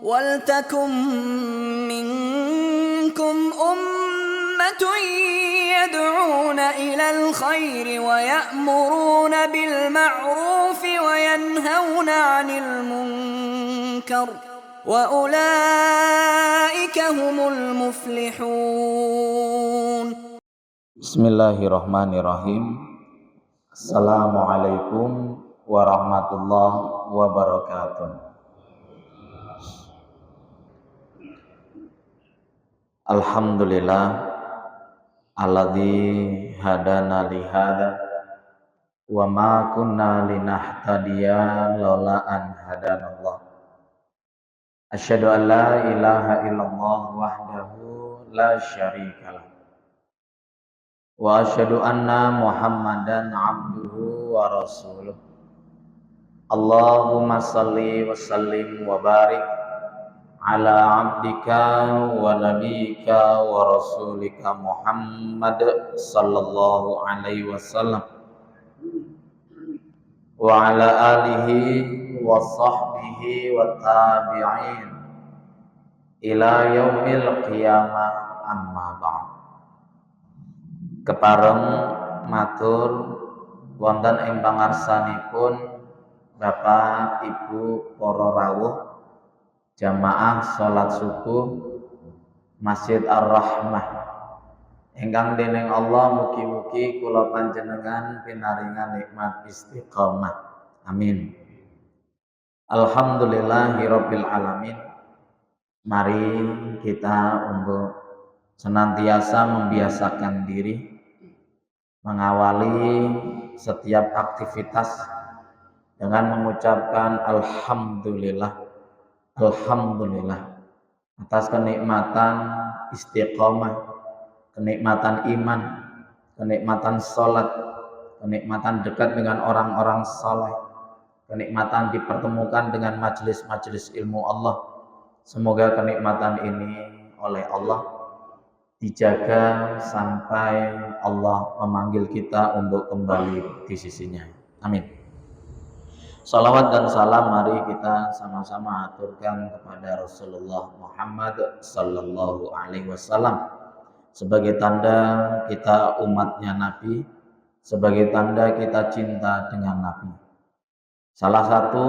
وَلْتَكُن مِّنكُمْ أُمَّةٌ يَدْعُونَ إِلَى الْخَيْرِ وَيَأْمُرُونَ بِالْمَعْرُوفِ وَيَنْهَوْنَ عَنِ الْمُنكَرِ وَأُولَئِكَ هُمُ الْمُفْلِحُونَ. Bismillahirrahmanirrahim. Assalamualaikum warahmatullahi wabarakatuh. Alhamdulillah alladzi hadana li hada wa ma kunna linahtadiya laula an hadanallah. Asyhadu an la ilaha illallah wahdahu la syarikalah. Wa asyhadu anna Muhammadan abduhu wa rasuluh. Allahumma salli wa sallim wa barik ala abdika wa nabiyyika wa rasulika Muhammad sallallahu alaihi wasallam wa ala alihi wa sahbihi wa tabi'in ila yaumil qiyamah, amma ba'd. Kepareng matur wonten ing pangarsanipun Bapak Ibu para rawuh jamaah salat subuh Masjid Ar-Rahmah ingkang dening Allah mugi-mugi kula panjenengan pinaringan nikmat istiqomah. Amin. Alhamdulillahirabbil alamin. Mari kita untuk senantiasa membiasakan diri mengawali setiap aktivitas dengan mengucapkan alhamdulillah. Alhamdulillah atas kenikmatan istiqomah, kenikmatan iman, kenikmatan sholat, kenikmatan dekat dengan orang-orang saleh, kenikmatan dipertemukan dengan majelis-majelis ilmu Allah. Semoga kenikmatan ini oleh Allah dijaga sampai Allah memanggil kita untuk kembali di sisinya. Amin. Salawat dan salam mari kita sama-sama aturkan kepada Rasulullah Muhammad sallallahu alaihi wasallam sebagai tanda kita umatnya Nabi, sebagai tanda kita cinta dengan Nabi. Salah satu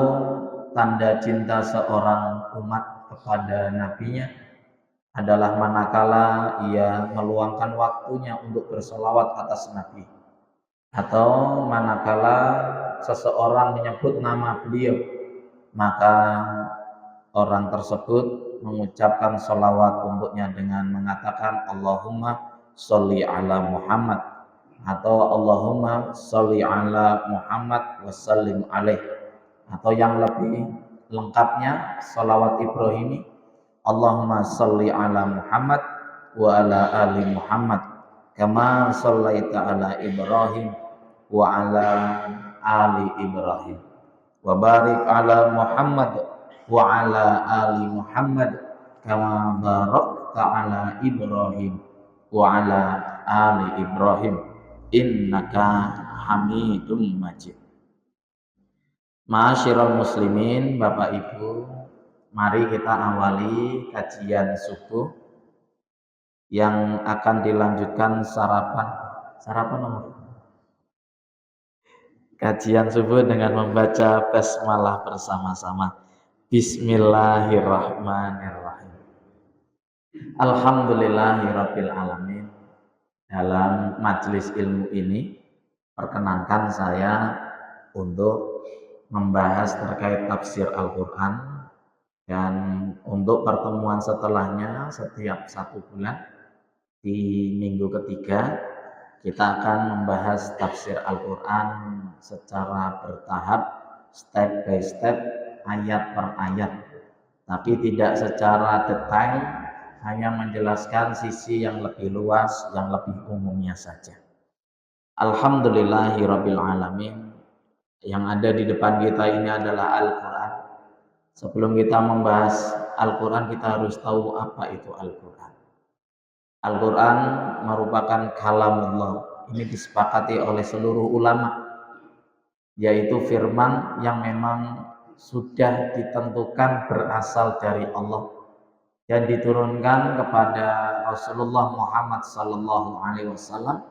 tanda cinta seorang umat kepada nabinya adalah manakala ia meluangkan waktunya untuk bersolawat atas Nabi, atau manakala seseorang menyebut nama beliau, maka orang tersebut mengucapkan sholawat untuknya dengan mengatakan Allahumma sholli ala Muhammad atau Allahumma sholli ala Muhammad wassallim alaih, atau yang lebih lengkapnya sholawat Ibrahimi Allahumma sholli ala Muhammad wa ala ali Muhammad kama shollaita ala Ibrahim wa ala ali Ibrahim wa barik ala Muhammad wa ala ali Muhammad kama barakta ala Ibrahim wa ala ali Ibrahim innaka Hamidum Majid. Ma'asyiral muslimin, Bapak Ibu, mari kita awali kajian subuh yang akan dilanjutkan sarapan apa? Kajian subuh dengan membaca basmalah bersama-sama. Bismillahirrahmanirrahim. Alhamdulillahirabbil alamin. Dalam majelis ilmu ini perkenankan saya untuk membahas terkait tafsir Al-Qur'an, dan untuk pertemuan setelahnya setiap 1 bulan di minggu ketiga kita akan membahas tafsir Al-Quran secara bertahap, step by step, ayat per ayat, tapi tidak secara detail, hanya menjelaskan sisi yang lebih luas, yang lebih umumnya saja. Alhamdulillahirabbil alamin. Yang ada di depan kita ini adalah Al-Quran. Sebelum kita membahas Al-Quran, kita harus tahu apa itu Al-Quran. Al-Quran merupakan kalamullah. Ini disepakati oleh seluruh ulama, yaitu firman yang memang sudah ditentukan berasal dari Allah dan diturunkan kepada Rasulullah Muhammad sallallahu alaihi wasallam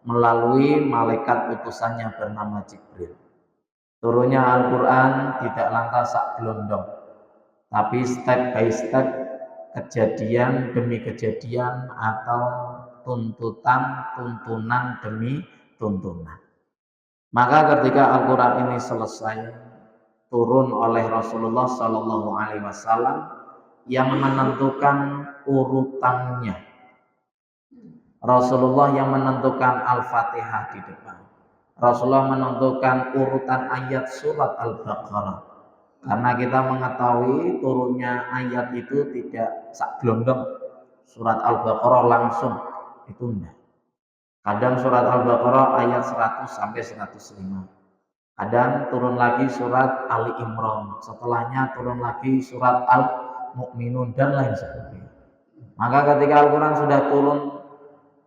melalui malaikat utusannya bernama Jibril. Turunnya Al-Qur'an tidak lantas sak gelondong, tapi step by step, kejadian demi kejadian atau tuntunan demi tuntunan. Maka ketika Al-Qur'an ini selesai turun oleh Rasulullah sallallahu alaihi wasallam yang menentukan urutannya. Rasulullah yang menentukan Al-Fatihah di depan. Rasulullah menentukan urutan ayat surat Al-Baqarah. Karena kita mengetahui turunnya ayat itu tidak sak gelondong. Surat Al-Baqarah langsung, itu enggak. Kadang surat Al-Baqarah ayat 100 sampai 105. Kadang turun lagi surat Ali Imran. Setelahnya turun lagi surat Al-Mu'minun dan lain sebagainya. Maka ketika Al-Quran sudah turun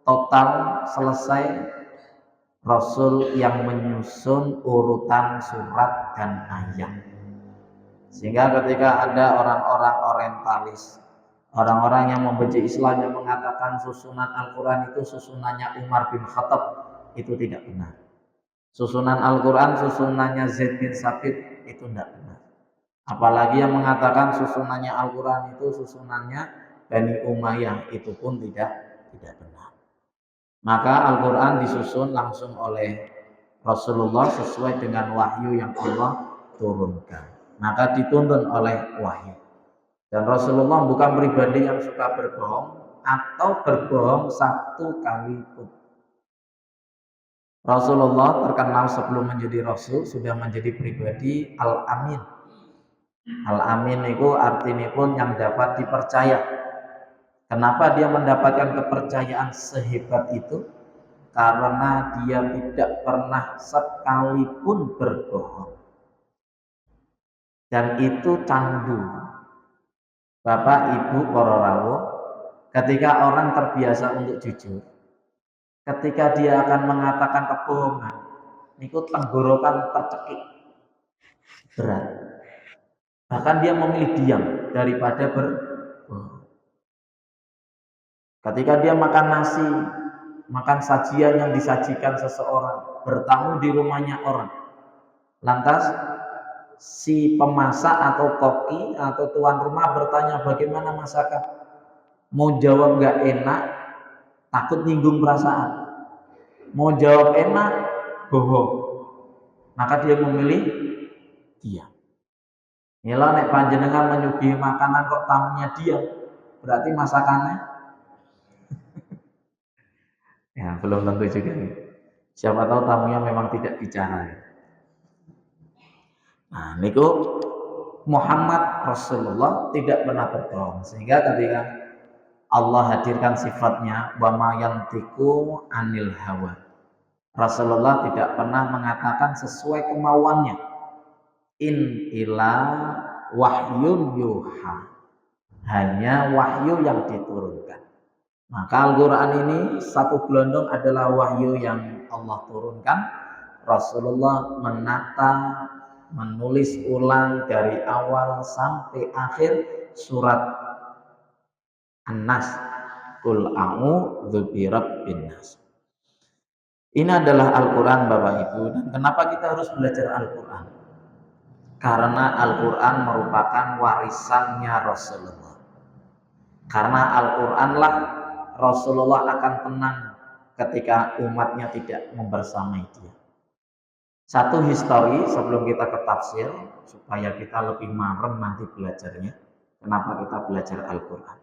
total selesai, Rasul yang menyusun urutan surat dan ayat. Sehingga ketika ada orang-orang orientalis, orang-orang yang membenci Islam yang mengatakan susunan Al-Quran itu susunannya Umar bin Khattab, itu tidak benar. Susunan Al-Quran susunannya Zaid bin Sabit, itu tidak benar. Apalagi yang mengatakan susunannya Al-Quran itu susunannya Bani Umayyah, itu pun tidak benar. Maka Al-Quran disusun langsung oleh Rasulullah sesuai dengan wahyu yang Allah turunkan. Maka dituntun oleh wahyu. Dan Rasulullah bukan pribadi yang suka berbohong atau berbohong satu kali pun. Rasulullah terkenal sebelum menjadi Rasul sudah menjadi pribadi Al-Amin. Al-Amin itu artinya pun yang dapat dipercaya. Kenapa dia mendapatkan kepercayaan sehebat itu? Karena dia tidak pernah sekalipun berbohong. Dan itu candu. Bapak, Ibu, para rawuh, ketika orang terbiasa untuk jujur, ketika dia akan mengatakan kebohongan, itu tenggorokan tercekik berat. Bahkan dia memilih diam daripada berbohong. Ketika dia makan nasi, makan sajian yang disajikan seseorang, bertamu di rumahnya orang, lantas si pemasak atau koki atau tuan rumah bertanya bagaimana masakan, mau jawab nggak enak, takut nyinggung perasaan, mau jawab enak, bohong, maka dia memilih diam. Inilah nek panjenengan menyuguhi makanan kok tamunya diam, berarti masakannya ya belum tentu juga nih. Siapa tahu tamunya memang tidak bicara. Nah, niku Muhammad Rasulullah tidak pernah berbohong. Sehingga ketika Allah hadirkan sifatnya wa ma yantiqu anil hawa, Rasulullah tidak pernah mengatakan sesuai kemauannya. In ila wahyun yuha, hanya wahyu yang diturunkan. Maka Al-Quran ini satu gelondong adalah wahyu yang Allah turunkan. Rasulullah menata, menulis ulang dari awal sampai akhir surat An-Nas. Qul a'udzu birabbin nas. Ini adalah Al-Quran Bapak Ibu. Dan kenapa kita harus belajar Al-Quran? Karena Al-Quran merupakan warisannya Rasulullah. Karena Al-Quranlah Rasulullah akan tenang ketika umatnya tidak membersamai dia. Satu histori sebelum kita ke tafsir, supaya kita lebih marem nanti belajarnya. Kenapa kita belajar Al-Quran?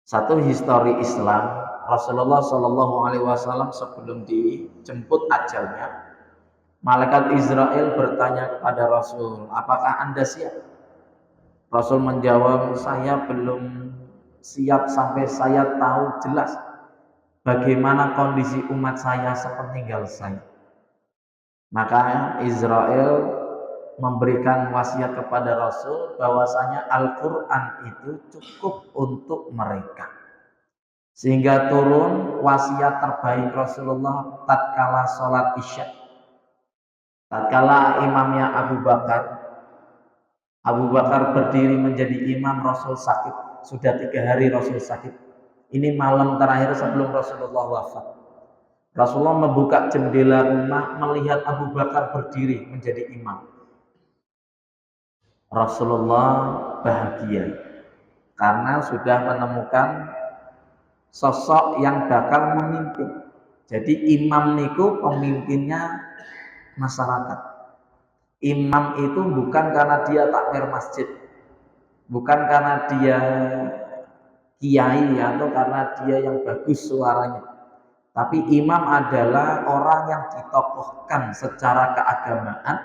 Satu histori Islam, Rasulullah Shallallahu Alaihi Wasallam sebelum dijemput ajalnya, malaikat Israel bertanya kepada Rasul, apakah Anda siap? Rasul menjawab, saya belum siap sampai saya tahu jelas bagaimana kondisi umat saya sepeninggal saya. Maka Israel memberikan wasiat kepada Rasul bahwasanya Al-Quran itu cukup untuk mereka. Sehingga turun wasiat terbaik Rasulullah tatkala sholat Isya. Tatkala imamnya Abu Bakar Abu Bakar berdiri menjadi imam, Rasul sakit. Sudah 3 hari Rasul sakit. Ini malam terakhir sebelum Rasulullah wafat. Rasulullah membuka jendela rumah melihat Abu Bakar berdiri menjadi imam. Rasulullah bahagia karena sudah menemukan sosok yang bakal memimpin. Jadi imam niku pemimpinnya masyarakat. Imam itu bukan karena dia takmir masjid, bukan karena dia kiai atau karena dia yang bagus suaranya. Tapi imam adalah orang yang ditokohkan secara keagamaan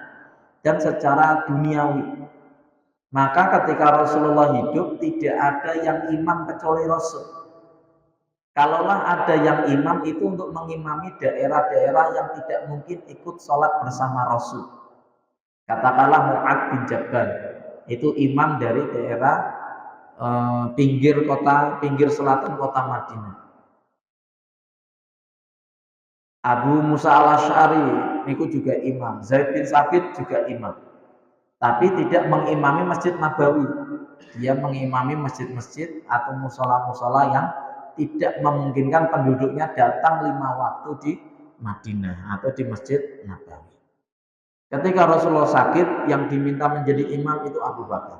dan secara duniawi. Maka ketika Rasulullah hidup tidak ada yang imam kecuali Rasul. Kalaulah ada yang imam itu untuk mengimami daerah-daerah yang tidak mungkin ikut sholat bersama Rasul. Katakanlah Mu'ad bin Jabal, itu imam dari daerah pinggir selatan kota Madinah. Abu Musa al-Asy'ari itu juga imam, Zaid bin Sabit juga imam. Tapi tidak mengimami Masjid Nabawi. Dia mengimami masjid-masjid atau musola-musola yang tidak memungkinkan penduduknya datang 5 waktu di Madinah atau di Masjid Nabawi. Ketika Rasulullah sakit, yang diminta menjadi imam itu Abu Bakar.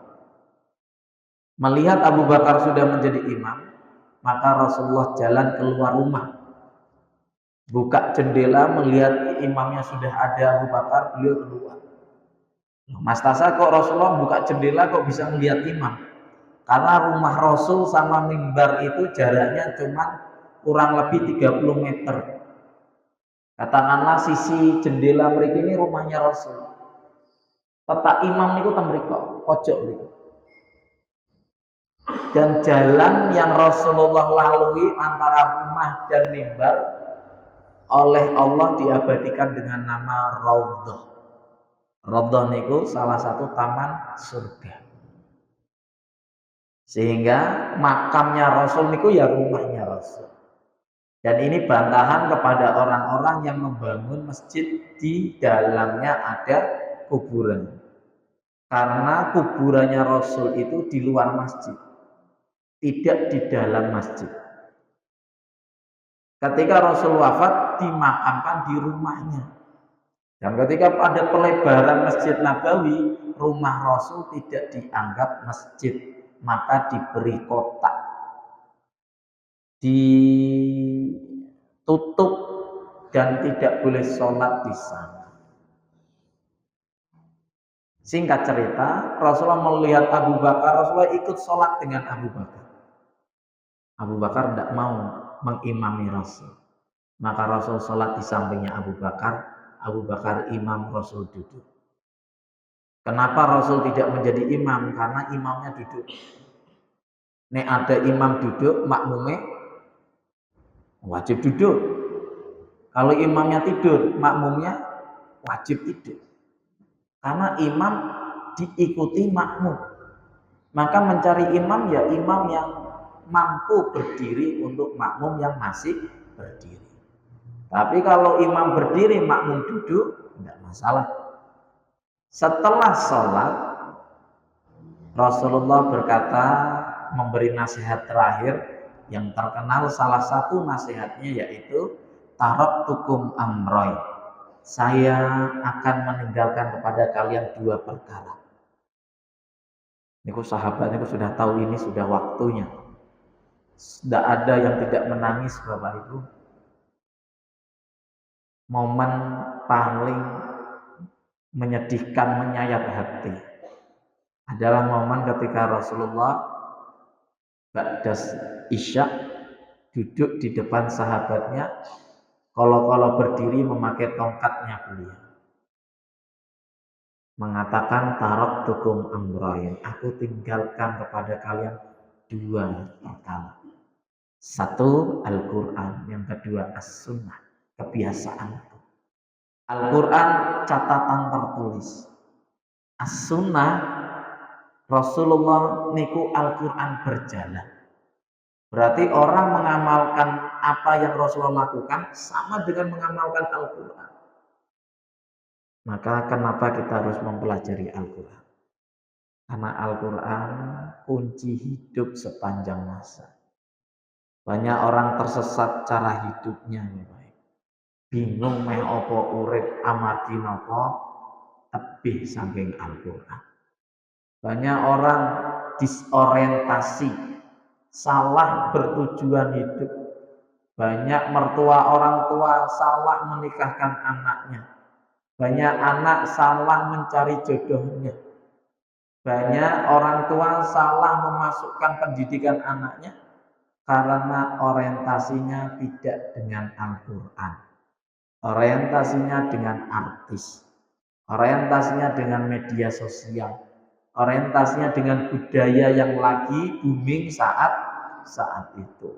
Melihat Abu Bakar sudah menjadi imam, maka Rasulullah jalan keluar rumah. Buka jendela melihat imamnya sudah ada Abu Bakar, beliau keluar. Mas Tasa, kok Rasulullah buka jendela kok bisa melihat imam? Karena rumah Rasul sama mimbar itu jaraknya cuma kurang lebih 30 meter. Katakanlah sisi jendela mereka ini rumahnya Rasul. Tetak imam niku teng mriko, pojok niku. Dan jalan yang Rasulullah lalui antara rumah dan mimbar oleh Allah diabadikan dengan nama Raudhah. Raudhah niku salah satu taman surga. Sehingga makamnya Rasul niku ya rumahnya Rasul. Dan ini bantahan kepada orang-orang yang membangun masjid di dalamnya ada kuburan. Karena kuburannya Rasul itu di luar masjid, tidak di dalam masjid. Ketika Rasul wafat dimakamkan di rumahnya. Dan ketika pada pelebaran Masjid Nabawi, rumah Rasul tidak dianggap masjid, maka diberi kotak, ditutup dan tidak boleh sholat di sana. Singkat cerita, Rasulullah melihat Abu Bakar, Rasulullah ikut sholat dengan Abu Bakar. Abu Bakar tidak mau mengimami Rasul. Maka Rasul sholat di sampingnya Abu Bakar. Abu Bakar imam, Rasul duduk. Kenapa Rasul tidak menjadi imam? Karena imamnya duduk. Nek ada imam duduk, makmumnya wajib duduk. Kalau imamnya tidur, makmumnya wajib tidur. Karena imam diikuti makmum. Maka mencari imam ya imam yang mampu berdiri untuk makmum yang masih berdiri. Tapi kalau imam berdiri, makmum duduk, tidak masalah. Setelah sholat, Rasulullah berkata, memberi nasihat terakhir yang terkenal, salah satu nasihatnya yaitu taraktukum amroy. Saya akan meninggalkan kepada kalian 2 perkara. Niku sahabat niku sudah tahu ini sudah waktunya. Tidak ada yang tidak menangis, Bapak Ibu. Momen paling menyedihkan, menyayat hati adalah momen ketika Rasulullah ba'da Isya duduk di depan sahabatnya, kalau berdiri memakai tongkatnya beliau, mengatakan taraktukum amrayn, aku tinggalkan kepada kalian 2 perkara. 1 Al-Quran, yang kedua As-Sunnah, kebiasaanku. Al-Quran catatan tertulis. As-Sunnah Rasulullah niku Al-Quran berjalan. Berarti orang mengamalkan apa yang Rasulullah lakukan sama dengan mengamalkan Al-Quran. Maka kenapa kita harus mempelajari Al-Quran? Karena Al-Quran kunci hidup sepanjang masa. Banyak orang tersesat cara hidupnya, bingung meh opo urip amargi napa tebih saking Al-Quran. Banyak orang disorientasi, salah bertujuan hidup. Banyak mertua orang tua salah menikahkan anaknya. Banyak anak salah mencari jodohnya. Banyak orang tua salah memasukkan pendidikan anaknya karena orientasinya tidak dengan Al-Quran. Orientasinya dengan artis. Orientasinya dengan media sosial. Orientasinya dengan budaya yang lagi booming saat itu.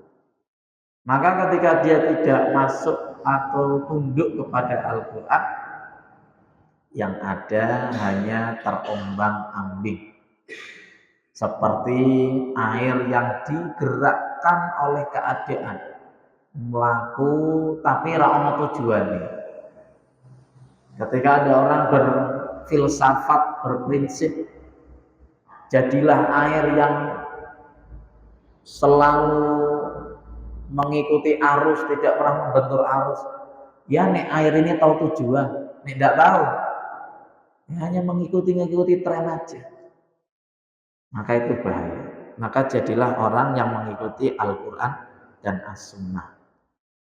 Maka ketika dia tidak masuk atau tunduk kepada Al-Quran, yang ada hanya terombang-ambing. Seperti air yang digerakkan oleh keadaan. Melaku tapi ra ono tujuane. Ketika ada orang berfilsafat, berprinsip, jadilah air yang selalu mengikuti arus, tidak pernah membentur arus. Ya nek air ini tahu tujuan, nek tidak tahu, ya, hanya mengikuti tren aja. Maka itu bahaya. Maka jadilah orang yang mengikuti Al-Quran dan As-Sunnah.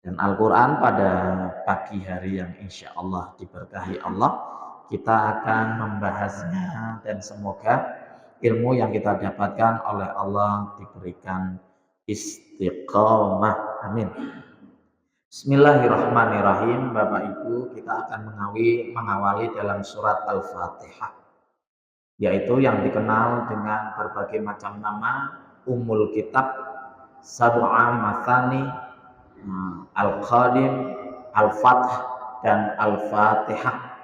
Dan Al-Quran pada pagi hari yang insya Allah diberkahi Allah, kita akan membahasnya dan semoga ilmu yang kita dapatkan oleh Allah diberikan istiqomah. Amin. Bismillahirrahmanirrahim. Bapak Ibu, kita akan mengawali dalam surat Al-Fatihah, yaitu yang dikenal dengan berbagai macam nama, Ummul Kitab, Sab'a Mathani, Al-Qadim, Al-Fath, dan Al-Fatihah.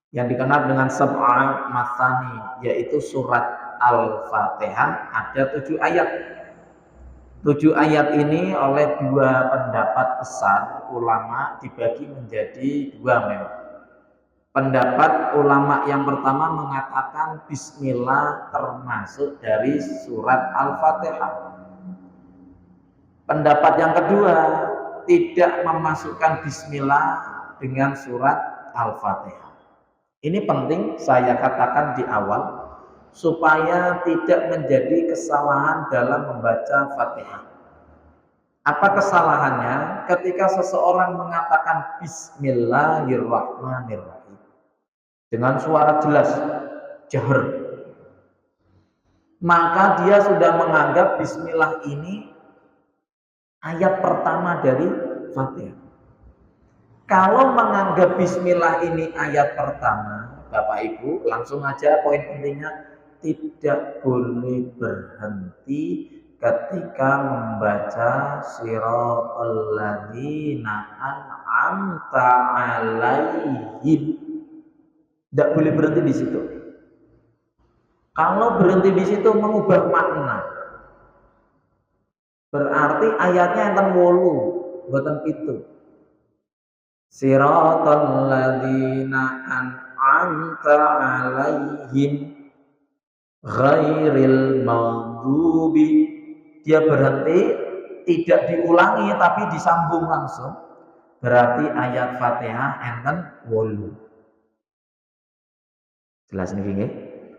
Yang dikenal dengan Sab'a Mathani, yaitu surat Al-Fatihah, ada 7 ayat. 7 ayat ini oleh 2 pendapat besar ulama dibagi menjadi 2 memang. Pendapat ulama yang pertama mengatakan Bismillah termasuk dari surat Al-Fatihah. Pendapat yang kedua tidak memasukkan Bismillah dengan surat Al-Fatihah. Ini penting saya katakan di awal supaya tidak menjadi kesalahan dalam membaca Fatihah. Apa kesalahannya? Ketika seseorang mengatakan Bismillahirrahmanirrahim dengan suara jelas, jahar, maka dia sudah menganggap Bismillah ini ayat pertama dari Fatihah. Kalau menganggap Bismillah ini ayat pertama, Bapak Ibu, langsung aja poin pentingnya, tidak boleh berhenti ketika membaca Shiratal ladzina an'amta 'alaihim. Tidak boleh berhenti di situ. Kalau berhenti di situ mengubah makna. Berarti ayatnya enten 8, mboten 7. Shiratal ladzina an'amta 'alaihim ghairil maghdubi. Dia berhenti, tidak diulangi tapi disambung langsung. Berarti ayat Fatihah enten 8. Jelas niki nggih?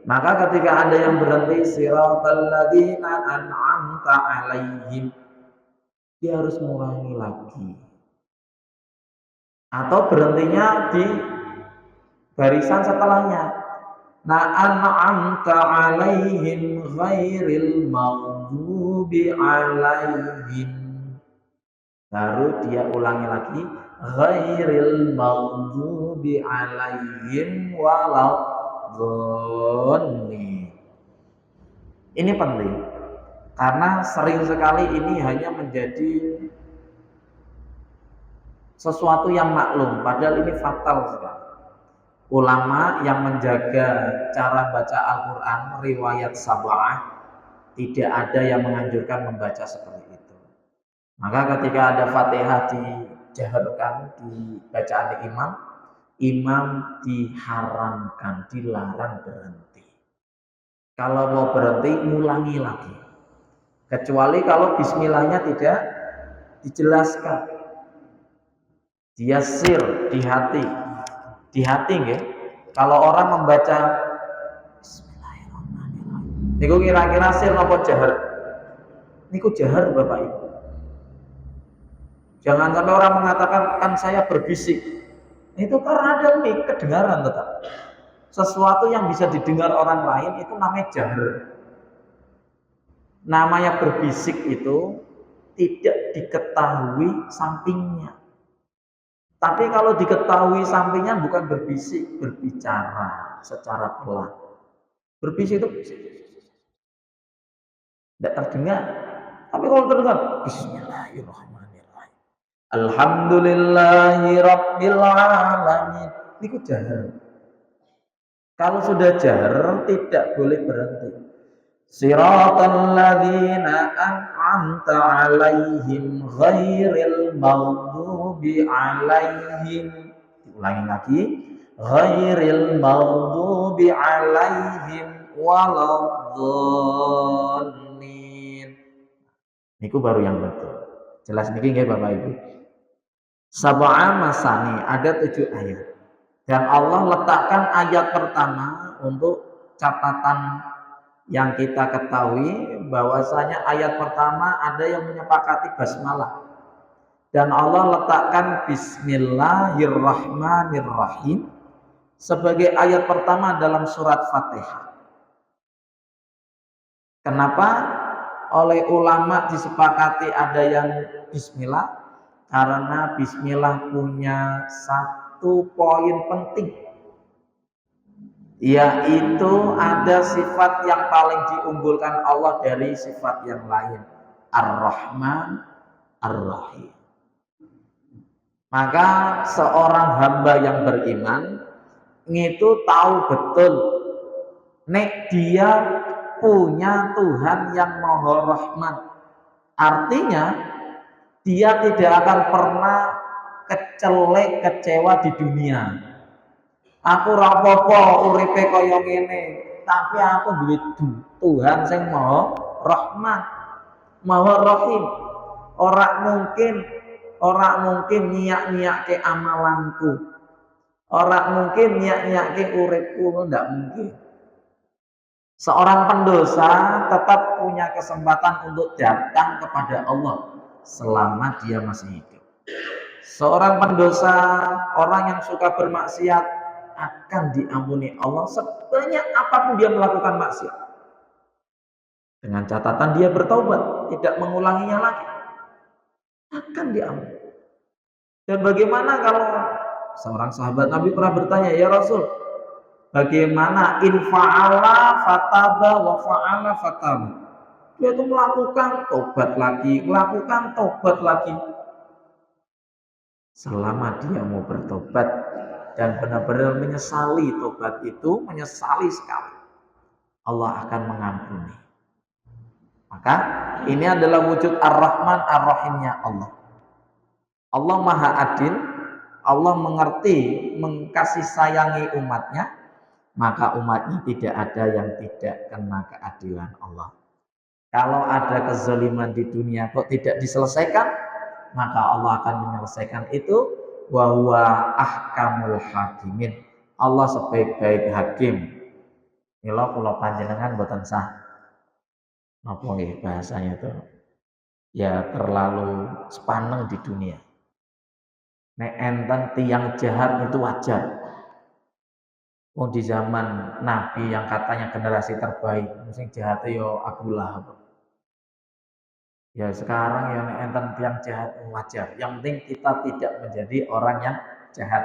Maka ketika ada yang berhenti Shiratal ladzina an'amta 'alaihim, dia harus mengulangi lagi. Atau berhentinya di barisan setelahnya. An'amta 'alaihim ghairil maghdubi alaihim. Baru dia ulangi lagi ghairil maghdubi alaihim waladhdallin. Ini penting karena sering sekali ini hanya menjadi sesuatu yang maklum, padahal ini fatal sekali. Ulama yang menjaga cara baca Al-Quran riwayat sab'ah, tidak ada yang menganjurkan membaca seperti itu. Maka ketika ada Fatihah dijaharkan di bacaan imam diharamkan, dilarang berhenti. Kalau mau berhenti, ngulangi lagi. Kecuali kalau bismillahnya tidak dijelaskan. Dia sir di hati. Di hati nggih. Kalau orang membaca Bismillahirrahmanirrahim. Niku kira-kira sir napa jahar? Niku jahar Bapak Ibu. Jangan sampai orang mengatakan kan saya berbisik. Itu karena ada mic, kedengaran tetap. Sesuatu yang bisa didengar orang lain itu namanya jahar. Namanya berbisik itu tidak diketahui sampingnya. Tapi kalau diketahui sampingnya bukan berbisik, berbicara secara pelan. Berbisik itu tidak terdengar. Tapi kalau terdengar, Bismillahirrahmanirrahim. Alhamdulillahi Rabbil Alamin. Itu jahar. Kalau sudah jahar tidak boleh berhenti. Siratal ladzina an'amta 'alaihim ghairil maghdubi 'alaihim. Diulangi lagi. Ghairil maghdubi 'alaihim waladdallin. Niku baru yang betul. Jelas niki nggih Bapak Ibu. Sab'a masani, ada 7 ayat. Dan Allah letakkan ayat pertama untuk catatan yang kita ketahui bahwasanya ayat pertama ada yang menyepakati basmalah. Dan Allah letakkan Bismillahirrahmanirrahim sebagai ayat pertama dalam surat Fatihah. Kenapa oleh ulama disepakati ada yang bismillah? Karena bismillah punya satu poin penting, yaitu ada sifat yang paling diunggulkan Allah dari sifat yang lain, Ar-Rahman Ar-Rahim. Maka seorang hamba yang beriman itu tahu betul nek dia punya Tuhan yang Maha Rahman. Artinya dia tidak akan pernah kecewa di dunia. Aku rapopo uripe kaya ngene, tapi aku duwe Tuhan sing Maha Rahman, Maha Rahim. Ora mungkin nyiak-nyiake amalanku. Ora mungkin nyiak-nyiake uripku, ndak mungkin. Seorang pendosa tetap punya kesempatan untuk datang kepada Allah selama dia masih hidup. Seorang pendosa, orang yang suka bermaksiat akan diampuni Allah sebanyak apapun dia melakukan maksiat. Dengan catatan dia bertaubat, tidak mengulanginya lagi. Akan diampuni. Dan bagaimana kalau seorang sahabat Nabi pernah bertanya, "Ya Rasul, bagaimana in fa'ala fataba wa fa'ala fataba?" Dia itu melakukan tobat lagi, melakukan tobat lagi. Selama dia mau bertobat dan benar-benar menyesali tobat itu, menyesali sekali, Allah akan mengampuni. Maka ini adalah wujud Ar-Rahman Ar-Rahimnya Allah. Allah Maha Adil, Allah mengerti, mengkasih sayangi umatnya, maka umatnya tidak ada yang tidak kena keadilan Allah. Kalau ada kezaliman di dunia kok tidak diselesaikan, maka Allah akan menyelesaikan itu. Wa huwa ahkamul hakimin. Allah sebaik-baik hakim. Mila kula panjenengan boten sah. Napa nggih bahasanya itu? Ya terlalu sepaneng di dunia. Nek enten tiang jahat itu wajar. Wong di zaman Nabi yang katanya generasi terbaik, sing jahat yo Abu Lahab. Ya sekarang yang enten tiang jahat wajar. Yang penting kita tidak menjadi orang yang jahat.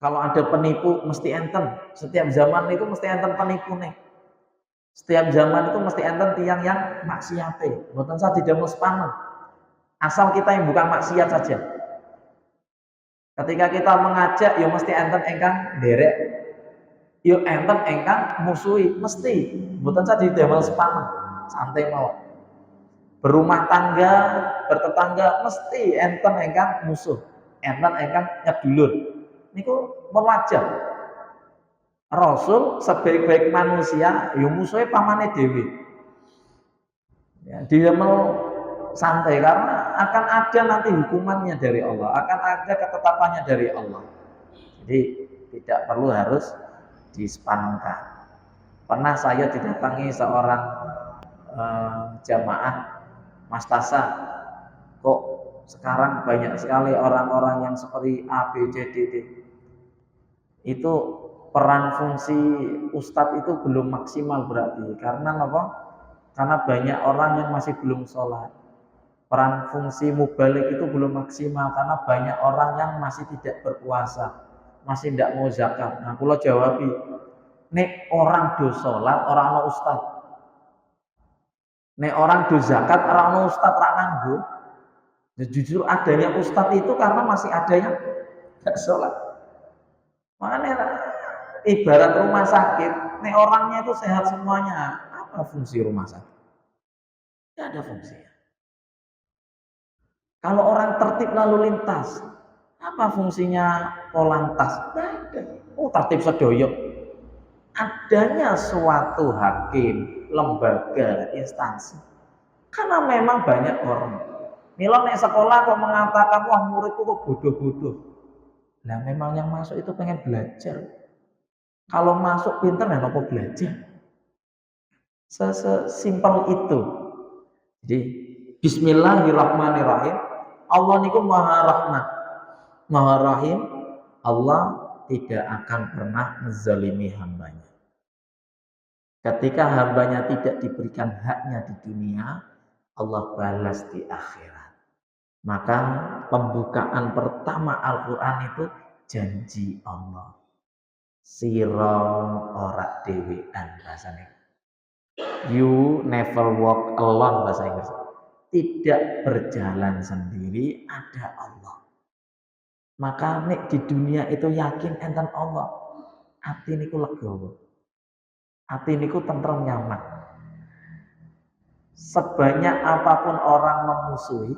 Kalau ada penipu mesti enten. Setiap zaman itu mesti enten penipu nih. Setiap zaman itu mesti enten tiang yang maksiate. Mboten saya tidak mau sepaneng. Asal kita yang bukan maksiat saja. Ketika kita mengajak, ya mesti enten engkang derek. Ya enten engkang musuhi, mesti. Mboten saya tidak mau sepaneng. Santai mawon. Berumah tangga, bertetangga mesti enten engkang musuh, enten engkang nyedulur. Niku wajar. Rasul sebaik-baik manusia, ya musuhnya pamane dhewe. Ya, dia mau santai karena akan ada nanti hukumannya dari Allah, akan ada ketetapannya dari Allah. Jadi tidak perlu harus dispanengkan. Pernah saya didatangi seorang jamaah Mastasa, kok sekarang banyak sekali orang-orang yang seperti A, B, C, D, D. Itu peran fungsi ustadz itu belum maksimal berarti. Karena apa? Karena banyak orang yang masih belum sholat. Peran fungsi mubalik itu belum maksimal karena banyak orang yang masih tidak berpuasa, masih tidak mau zakat. Nah, kalau jawab, nek orang do sholat, orang no ustad. Nek orang do zakat, orang no ustad rak nganggo. Jujur adanya ustad itu karena masih ada yang tidak sholat. Makanya ibarat rumah sakit, nek orangnya itu sehat semuanya, apa fungsi rumah sakit? Tidak ada fungsinya. Kalau orang tertib lalu lintas, apa fungsinya polantas? Tidak ada. Oh, tertib sedoyo. Adanya suatu hakim, lembaga, instansi. Karena memang banyak orang. Milo nek sekolah kok mengatakan wah muridku kok bodoh-bodoh. Nah memang yang masuk itu pengen belajar. Kalau masuk pinter ya nopo belajar. Sesimpel itu. Jadi Bismillahirrahmanirrahim. Allah niku Maha Rahmat, Maha Rahim. Allah tidak akan pernah menzalimi hambanya. Ketika hambanya tidak diberikan haknya di dunia, Allah balas di akhirat. Maka pembukaan pertama Al-Quran itu janji Allah. Sira ora dhewean bahasane. You never walk alone bahasa Inggris. Tidak berjalan sendiri, ada Allah. Maka nek di dunia itu yakin enten Allah, ati niku legowo. Ati niku tentrem nyaman. Sebanyak apapun orang memusuhi,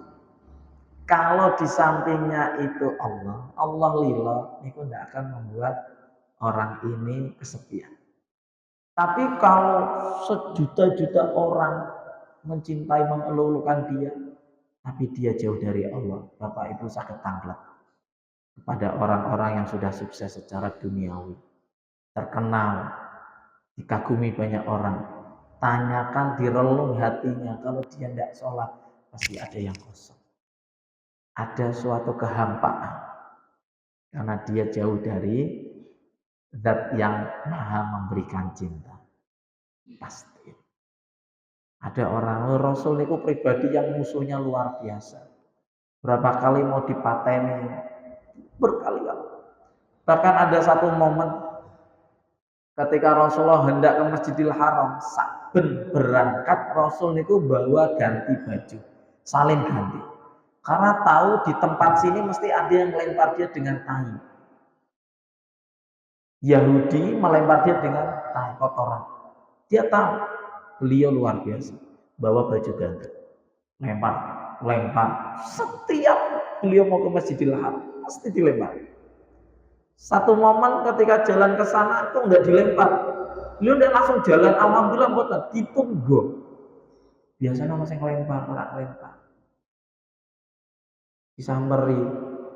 kalau di sampingnya itu Allah, Allah lila, niku tidak akan membuat orang ini kesepian. Tapi kalau sejuta-juta orang mencintai, mengelulukan dia, tapi dia jauh dari Allah, Bapak Ibu sakit tanglet kepada orang-orang yang sudah sukses secara duniawi, terkenal, dikagumi banyak orang. Tanyakan di relung hatinya, kalau dia tidak sholat, pasti ada yang kosong. Ada suatu kehampaan, karena dia jauh dari zat yang maha memberikan cinta. Pasti. Ada orang Rasul itu pribadi yang musuhnya luar biasa. Berapa kali mau dipateni, berkali-kali. Bahkan ada satu momen ketika Rasulullah hendak ke Masjidil Haram, saben berangkat Rasul itu bawa ganti baju, saling ganti. Karena tahu di tempat sini mesti ada yang melempar dia dengan tai. Yahudi melempar dia dengan tai kotoran. Dia tahu. Beliau luar biasa, bawa baju ganti, lempar. Setiap beliau mau ke Masjidil Haram, pasti dilempar. Satu momen ketika jalan ke sana itu enggak dilempar, beliau enggak langsung jalan, alhamdulillah boten, ditunggu. Biasanya masih ngelempar, disamperi,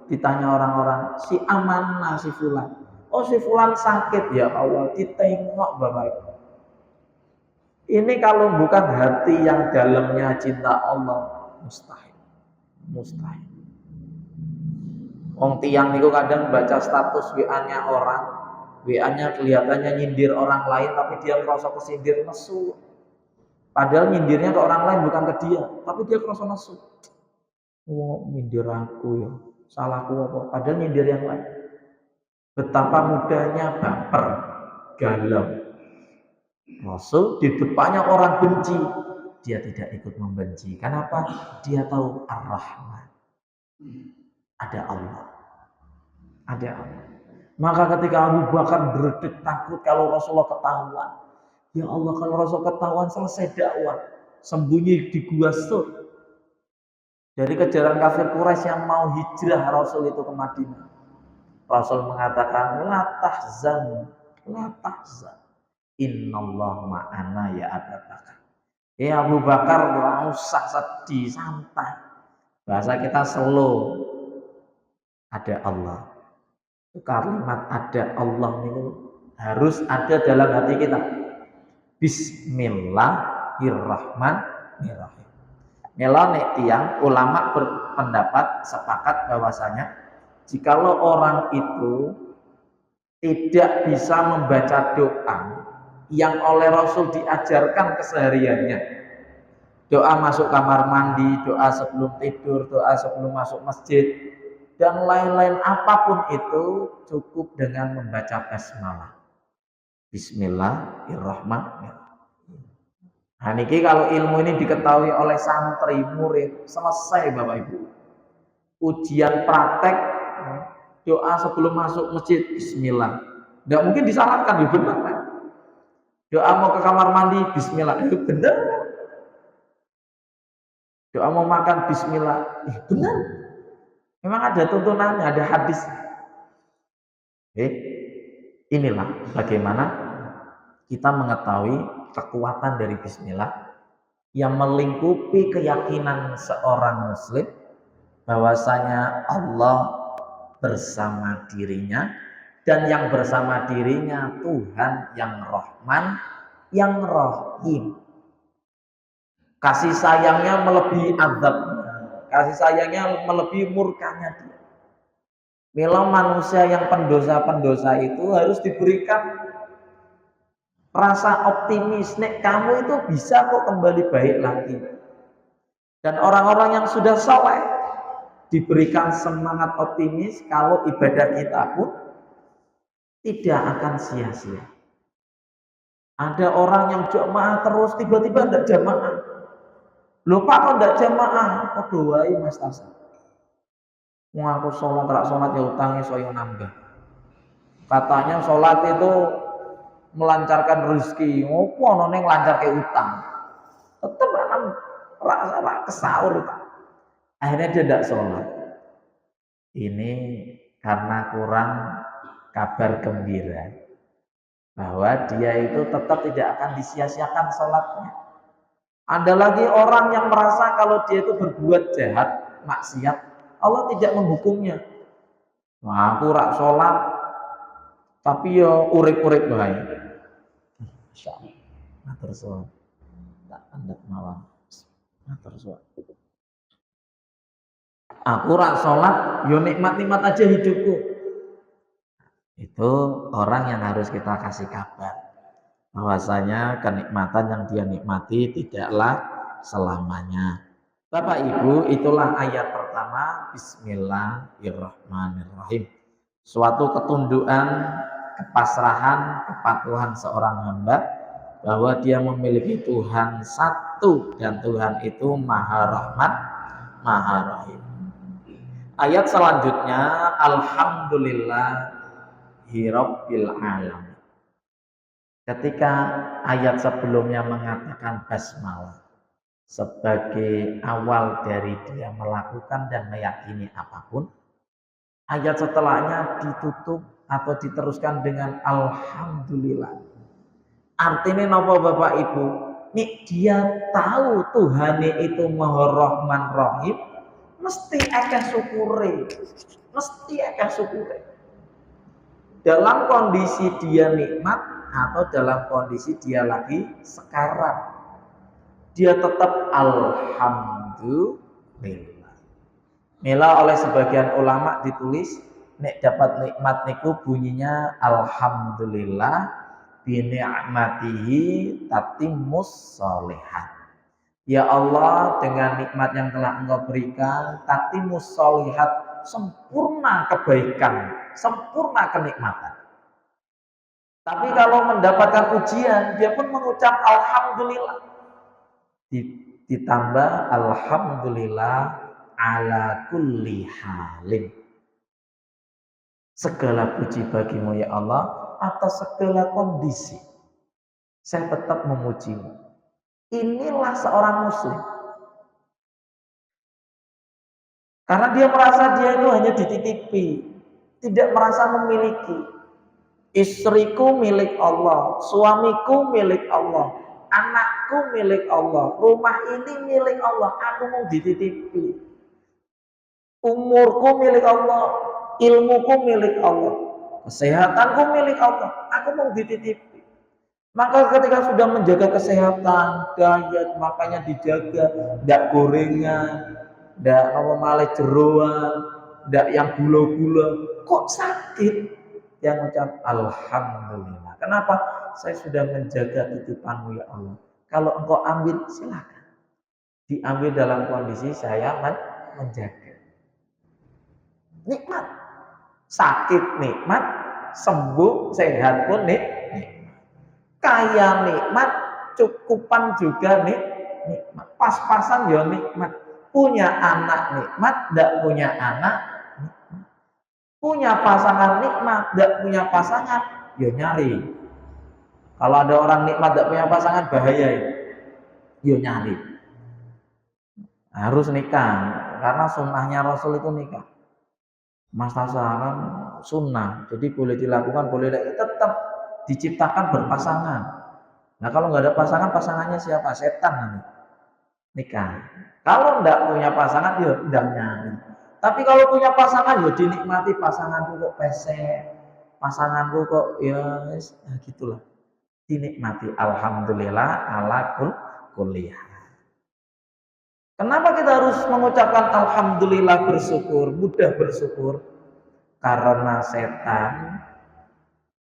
ditanya orang-orang, si amanah si fulan. Oh si fulan sakit, ya Allah, ditengok Bapak Ibu. Ini kalau bukan hati yang dalamnya cinta Allah, mustahil. Wong tiang niku kadang baca status WA-nya orang, WA-nya kelihatannya nyindir orang lain, tapi dia merasa kesindir nesu. Padahal nyindirnya ke orang lain bukan ke dia, tapi dia merasa nesu. Oh, nyindir aku ya, salahku apa? Padahal nyindir yang lain. Betapa mudahnya baper, galau. Rasul di depannya orang benci, dia tidak ikut membenci. Kenapa? Dia tahu Ar-Rahman. Ada Allah. Maka ketika Abu Bakar berdek takut kalau Rasulullah ketahuan. Ya Allah, kalau Rasul ketahuan selesai dakwah. Sembunyi di gua Sur. Dari kejaran kafir Quraisy yang mau hijrah Rasul itu ke Madinah. Rasul mengatakan, la tahzan, La tahzan. Innallah ma'ana ya Abu Bakar. Ya Abu Bakar, gak usah sedih, santai. Bahasa kita slow. Ada Allah. Kalimat ada Allah itu harus ada dalam hati kita. Bismillahirrahmanirrahim. Melone tiang ulama berpendapat sepakat bahwasanya jikalau orang itu tidak bisa membaca doa yang oleh Rasul diajarkan kesehariannya, doa masuk kamar mandi, doa sebelum tidur, doa sebelum masuk masjid, dan lain-lain apapun itu cukup dengan membaca basmalah. Bismillahirrahmanirrahim. Nah, niki kalau ilmu ini diketahui oleh santri, murid, selesai Bapak Ibu. Ujian praktek doa sebelum masuk masjid, bismillah. Tidak mungkin disalahkan, ya benar kan? Doa mau ke kamar mandi, bismillah, itu benar. Doa mau makan, bismillah, benar. Memang ada tuntunannya, ada hadis. Inilah bagaimana kita mengetahui kekuatan dari bismillah yang melingkupi keyakinan seorang muslim bahwasanya Allah bersama dirinya dan yang bersama dirinya Tuhan yang Rahman, yang Rahim. Kasih sayangnya melebihi azabnya, kasih sayangnya melebihi murkanya dia. Mila manusia yang pendosa-pendosa itu harus diberikan rasa optimis, nek kamu itu bisa kok kembali baik lagi. Dan orang-orang yang sudah soleh diberikan semangat optimis kalau ibadah kita pun tidak akan sia-sia. Ada orang yang jamaah terus tiba-tiba tidak jamaah. Lupa kok tidak jamaah, kok doai Mas Tasa. Mau aku sholat ya utangnya soyo nambah. Katanya sholat itu melancarkan rezeki, ngopo ono ning lancarke utang. Tetep rasa kesaur utang. Akhirnya dia tidak sholat. Ini karena kurang kabar gembira bahwa dia itu tetap tidak akan disia-siakan sholatnya. Ada lagi orang yang merasa kalau dia itu berbuat jahat, maksiat, Allah tidak menghukumnya. Wah, aku rak sholat, tapi yo urip-urip bae. Insyaallah. Matur suwun. Tak andek mawon. Matur suwun. Aku rak sholat, yo nikmat-nikmat aja hidupku. Itu orang yang harus kita kasih kabar bahwasanya kenikmatan yang dia nikmati tidaklah selamanya. Bapak Ibu, itulah ayat pertama, Bismillahirrahmanirrahim. Suatu ketundukan, kepasrahan, kepatuhan seorang hamba bahwa dia memiliki Tuhan satu dan Tuhan itu Maha Rahman, Maha Rahim. Ayat selanjutnya, Alhamdulillahirabbil alamin. Ketika ayat sebelumnya mengatakan basmalah sebagai awal dari dia melakukan dan meyakini apapun, ayat setelahnya ditutup atau diteruskan dengan alhamdulillah. Artinya napa Bapak Ibu? Nih dia tahu Tuhan itu Maha Rahman Rahim, mesti akeh syukure. Mesti akeh syukure. Dalam kondisi dia nikmat atau dalam kondisi dia lagi sekarat, dia tetap alhamdulillah. Mila oleh sebagian ulama ditulis nek dapat nikmat niku bunyinya alhamdulillah bi ni'matihi tatimmus sholihat. Ya Allah, dengan nikmat yang telah Engkau berikan tatimmus sholihat, sempurna kebaikan, sempurna kenikmatan. Tapi kalau mendapatkan ujian, dia pun mengucap alhamdulillah. Ditambah alhamdulillah ala kulli halin. Segala puji bagimu ya Allah atas segala kondisi. Saya tetap memujimu. Inilah seorang muslim. Karena dia merasa dia itu hanya dititipi, tidak merasa memiliki. Istriku milik Allah, suamiku milik Allah, anakku milik Allah, rumah ini milik Allah, aku mau dititipi. Umurku milik Allah, ilmuku milik Allah, kesehatanku milik Allah, aku mau dititipi. Maka ketika sudah menjaga kesehatan, diet, makanya dijaga, tidak gorengan, tidak malah jeroan, tidak yang gula-gula. Kok sakit? Yang ucap alhamdulillah. Kenapa? Saya sudah menjaga titipanmu ya Allah. Kalau engkau ambil silakan. Diambil dalam kondisi saya menjaga. Nikmat. Sakit nikmat, sembuh sehat pun nikmat. Kaya nikmat, cukupan juga nikmat. Pas-pasan ya nikmat. Punya anak nikmat, tidak punya anak nikmat. Punya pasangan nikmat, tidak punya pasangan, ya nyari. Kalau ada orang nikmat tidak punya pasangan bahaya ya. Ya nyari. Harus nikah, karena sunnahnya Rasul itu nikah. Mas Tasa kan sunnah, jadi boleh dilakukan, boleh tetap diciptakan berpasangan. Nah kalau nggak ada pasangan, pasangannya siapa? Setan nanti. Nikah. Kalau nggak punya pasangan, ya tidak nyari. Tapi kalau punya pasangan, ya dinikmati. Pasanganku kok pesek, pasanganku kok ya gitulah. Dinikmati. Alhamdulillah ala kullih. Kenapa kita harus mengucapkan alhamdulillah, bersyukur, mudah bersyukur? Karena setan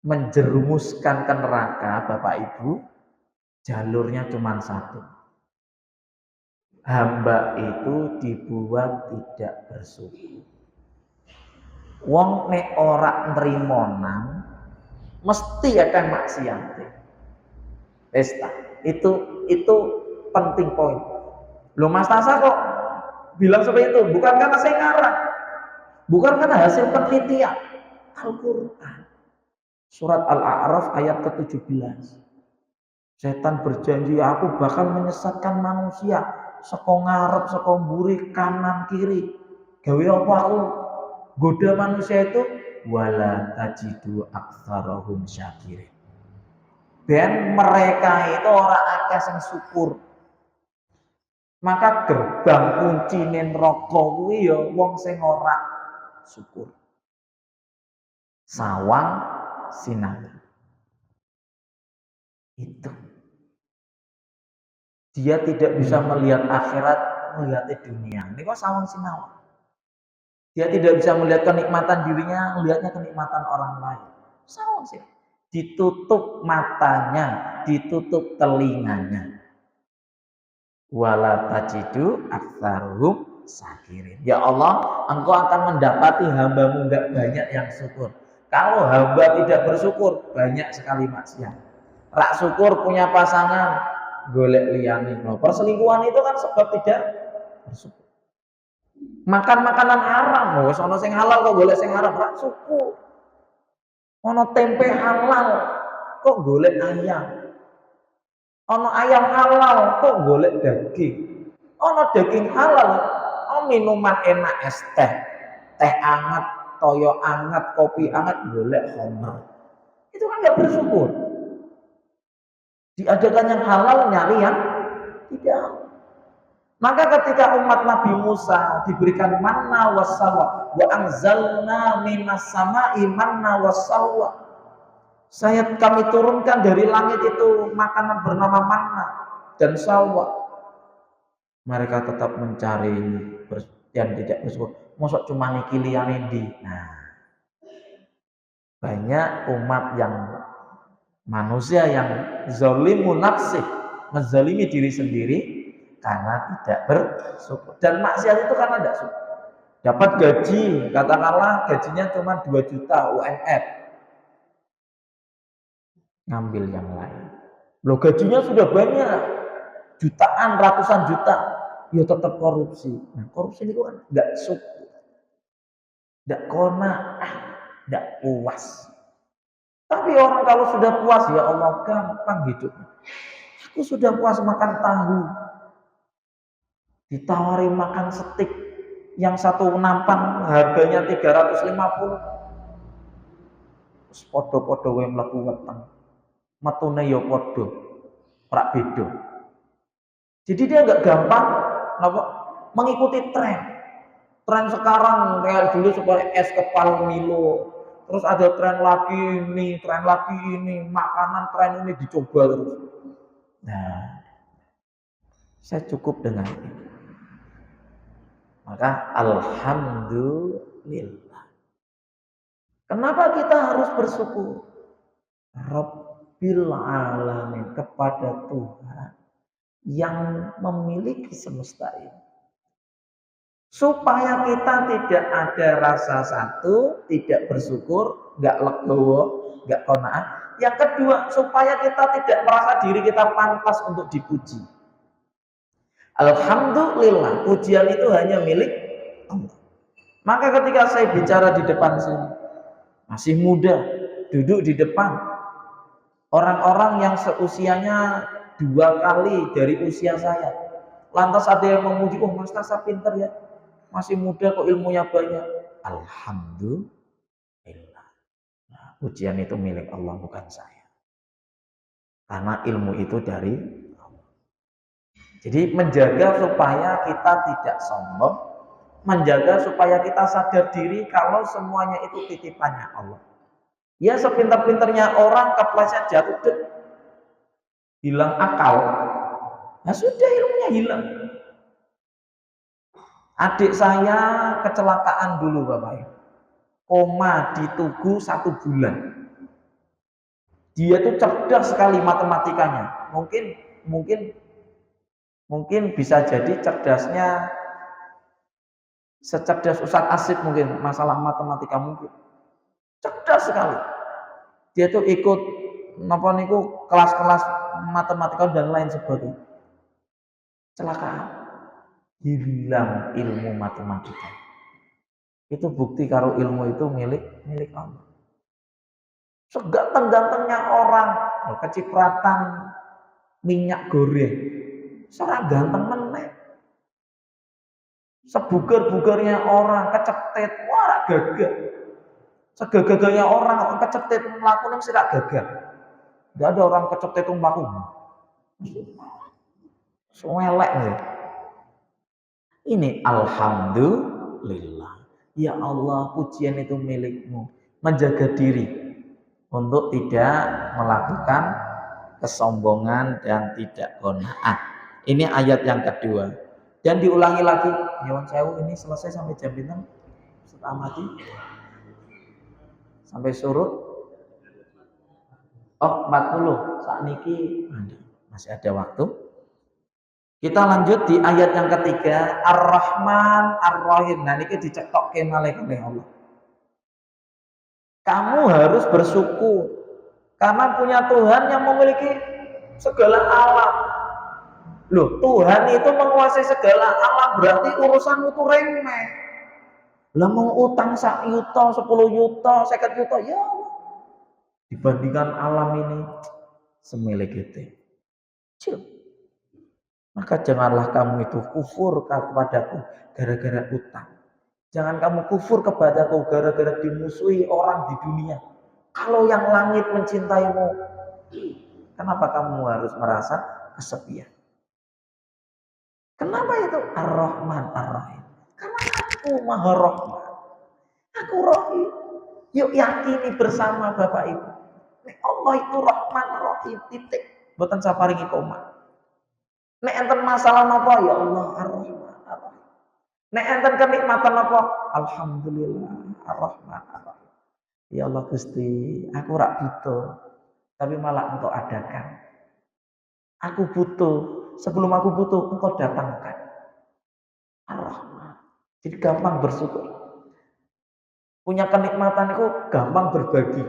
menjerumuskan ke neraka, Bapak Ibu, jalurnya cuma satu. Hamba itu dibuat tidak bersyukur. Wong nek ora nrimonan mesti akan maksiat. Pesta. Itu penting poin. Loh Mas Tasa kok bilang seperti itu? Bukan karena saya ngarang. Bukan karena hasil penelitian. Al-Qur'an. Surat Al-A'raf ayat ke-17. Setan berjanji, aku bakal menyesatkan manusia saka ngarep, saka mburi, kanan kiri. Gawe apa aku? Goda manusia itu wala tajidu aktsarahum syakirin. Ben mereka itu orang akeh sing syukur. Maka gerbang kuncine neraka kuwi ya wong sing ora syukur. Sawang sinau. Itu. Dia tidak bisa melihat akhirat, melihat dunia. Ini kok sawang sinau. Dia tidak bisa melihat kenikmatan dirinya, melihatnya kenikmatan orang lain. Sawang sih. Ditutup matanya, ditutup telinganya. Wala tajidu aktsaruhum syakirin. Ya Allah, Engkau akan mendapati hamba-Mu enggak banyak yang syukur. Kalau hamba tidak bersyukur, banyak sekali maksiat. Rak syukur punya pasangan, golek liyane. Nah, perselingkuhan itu kan sebab tidak bersyukur. Makan makanan haram, wis ana sing halal kok golek sing haram, rak syukur. Ana tempe halal kok golek ayam. Ana ayam halal kok golek daging. Ana daging halal, minuman enak es teh. Teh anget, toyo anget, kopi anget golek homer. Itu kan enggak bersyukur. Diadakan yang halal nyari yang tidak. Maka ketika umat Nabi Musa diberikan manna wassalwa, wa anzalna minas sama'i manna wassalwa. Kami turunkan dari langit itu makanan bernama manna dan salwa. Mereka tetap mencari yang tidak bersyukur. Mosok cuma niki liyane ndi. Nah, banyak umat yang manusia yang zalimun nafsih, menzalimi diri sendiri karena tidak bersyukur. Dan maksiat itu karena tidak syukur. Dapat gaji, katakanlah gajinya cuma 2 juta UMR. Ngambil yang lain. Loh gajinya sudah banyak, jutaan, ratusan juta, ya tetap korupsi. Nah korupsi itu kan tidak syukur, tidak qanaah, tidak puas. Tapi orang kalau sudah puas, ya Allah gampang hidupnya. Aku sudah puas makan tahu, ditawari makan steak yang satu nampan harganya 350. Wis padha-padha wae mlebu weteng. Metune ya padha, ora beda. Jadi dia nggak gampang apa mengikuti tren. Tren sekarang kayak dulu supaya es kepal Milo. Terus ada tren lagi ini, makanan tren ini dicoba terus. Nah, saya cukup dengan ini. Maka alhamdulillah. Kenapa kita harus bersyukur? Rabbil alamin, kepada Tuhan yang memiliki semesta ini. Supaya kita tidak ada rasa satu, tidak bersyukur, nggak legowo, nggak qanaah. Yang kedua, supaya kita tidak merasa diri kita pantas untuk dipuji. Alhamdulillah, pujian itu hanya milik Allah. Maka ketika saya bicara di depan sini, masih muda, duduk di depan orang-orang yang seusianya 2 kali dari usia saya. Lantas ada yang memuji, oh Mas Tasa pinter ya, masih muda kok ilmunya banyak. Alhamdulillah. Nah, pujian itu milik Allah, bukan saya. Karena ilmu itu dari Allah. Jadi menjaga supaya kita tidak sombong, menjaga supaya kita sadar diri kalau semuanya itu titipannya Allah. Ya sepintar-pintarnya orang kepleset jatuh, hilang akal. Nah sudah ilmunya hilang. Adik saya kecelakaan dulu Bapak Ibu. Koma di Tugu 1 bulan. Dia tuh cerdas sekali matematikanya. Mungkin bisa jadi cerdasnya secerdas Ustadz Asif mungkin, masalah matematika mungkin. Cerdas sekali. Dia tuh ikut kelas-kelas matematika dan lain sebagainya. Celakaan. Hilang ilmu matematika. Itu bukti kalau ilmu itu milik Allah. Seganteng-gantengnya orang, kecipratan minyak goreng, seorang ganteng meneh. Sebugar-bugarnya orang kecetet, wah gagah. Segagaganya orang kecetet mlaku nang sira gagah. Enggak ada orang kecetet mlaku. Suwelek nih. Ini alhamdulillah. Ya Allah, pujian itu milikmu. Menjaga diri untuk tidak melakukan kesombongan dan tidak qanaah. Ini ayat yang kedua. Dan diulangi lagi. Nyuwun sewu, ini selesai sampai jam pinten? Ustaz Ahmadi? Sampai surut? Oh, 40. Saat niki masih ada waktu. Kita lanjut di ayat yang ketiga, Ar-Rahman Ar-Rahim. Nah, ini dicetokke malih Allah. Kamu harus bersyukur karena punya Tuhan yang memiliki segala alam. Loh, Tuhan itu menguasai segala alam, berarti urusanmu itu remeh. Lah mau utang 1 yuta, 10 yuta, 50 yuta, ya Allah. Dibandingkan alam ini semilik itu. Cil. Maka janganlah kamu itu kufur kepadaku gara-gara utang. Jangan kamu kufur kepadaku gara-gara dimusuhi orang di dunia. Kalau yang langit mencintaimu, kenapa kamu harus merasa kesepian? Kenapa itu? Ar-Rahman Ar-Rahim. Karena aku Maha Rahman. Aku Rahim. Yuk yakini bersama Bapak Ibu. Allah itu Rahman Rahim, titik. Mboten saparingi koma. Nek enten masalah napa ya Allah Ar-Rahman Ar-Rahim. Nek enten kenikmatan napa alhamdulillah Ar-Rahman Ar-Rahim. Ya Allah Gusti, aku rak butuh, tapi malah Engkau adakan. Aku butuh, sebelum aku butuh Engkau datangkan. Ar-Rahman. Jadi gampang bersyukur. Punya kenikmatan itu gampang berbagi.